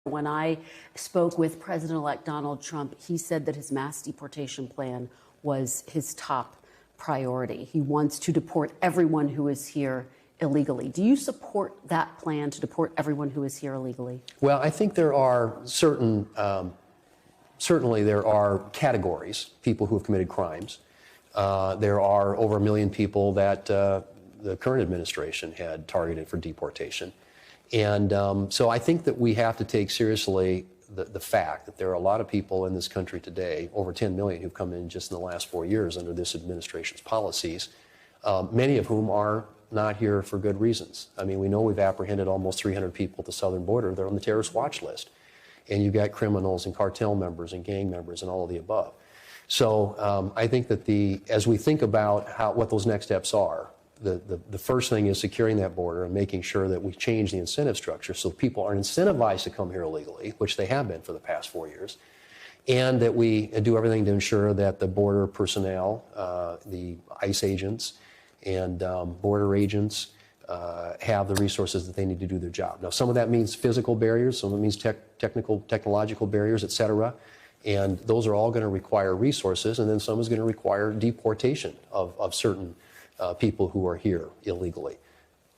When I spoke with President-elect Donald Trump, he said that his mass deportation plan was his top priority. He wants to deport everyone who is here illegally. Do you support that plan to deport everyone who is here illegally? Well, I think there are certainly there are categories, people who have committed crimes. There are over 1 million people that the current administration had targeted for deportation. And so I think that we have to take seriously the fact that there are a lot of people in this country today, over 10 million, who've come in just in the last 4 years under this administration's policies, many of whom are not here for good reasons. I mean, we know we've apprehended almost 300 people at the southern border. They're on the terrorist watch list. And you've got criminals and cartel members and gang members and all of the above. So I think that as we think about what those next steps are, the first thing is securing that border and making sure that we change the incentive structure so people are incentivized to come here illegally, which they have been for the past 4 years, and that we do everything to ensure that the border personnel, the ICE agents and border agents have the resources that they need to do their job. Now, some of that means physical barriers, some of it means technological barriers, et cetera, and those are all going to require resources, and then some is going to require deportation of certain people who are here illegally.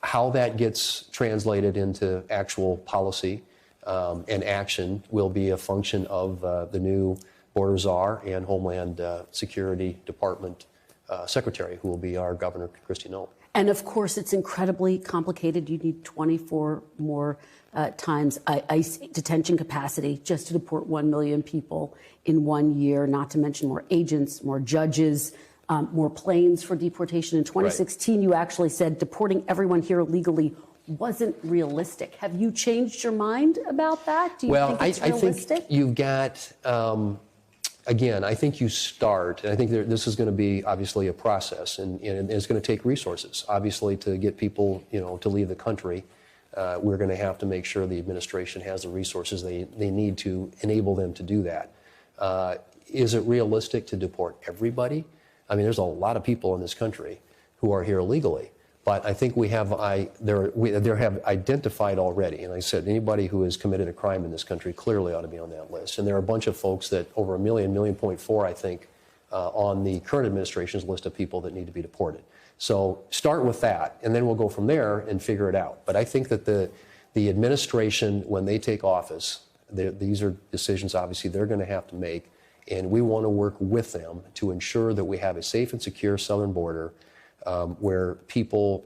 How that gets translated into actual policy and action will be a function of the new border czar and Homeland Security Department Secretary, who will be our Governor, Kristi Noem. And of course, it's incredibly complicated. You need 24 more times ICE detention capacity just to deport 1 million people in 1 year, not to mention more agents, more judges, more planes for deportation. In 2016, right, you actually said deporting everyone here illegally wasn't realistic. Have you changed your mind about that? Do you think it's realistic? I think you've got, again, I think you start, and I think this is going to be obviously a process, and it's going to take resources. Obviously, to get people, to leave the country, we're going to have to make sure the administration has the resources they need to enable them to do that. Is it realistic to deport everybody? I mean, there's a lot of people in this country who are here illegally, but I think we have identified already, and I said anybody who has committed a crime in this country clearly ought to be on that list. And there are a bunch of folks that over 1 million, 1.4 million, I think, on the current administration's list of people that need to be deported. So start with that, and then we'll go from there and figure it out. But I think that the administration, when they take office, these are decisions obviously they're going to have to make. And we want to work with them to ensure that we have a safe and secure southern border where people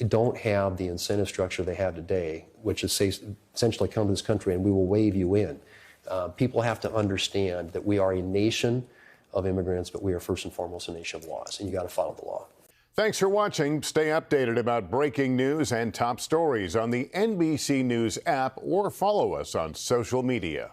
don't have the incentive structure they have today, which is essentially come to this country and we will wave you in. People have to understand that we are a nation of immigrants, but we are first and foremost a nation of laws, and you got to follow the law. Thanks for watching. Stay updated about breaking news and top stories on the NBC News app or follow us on social media.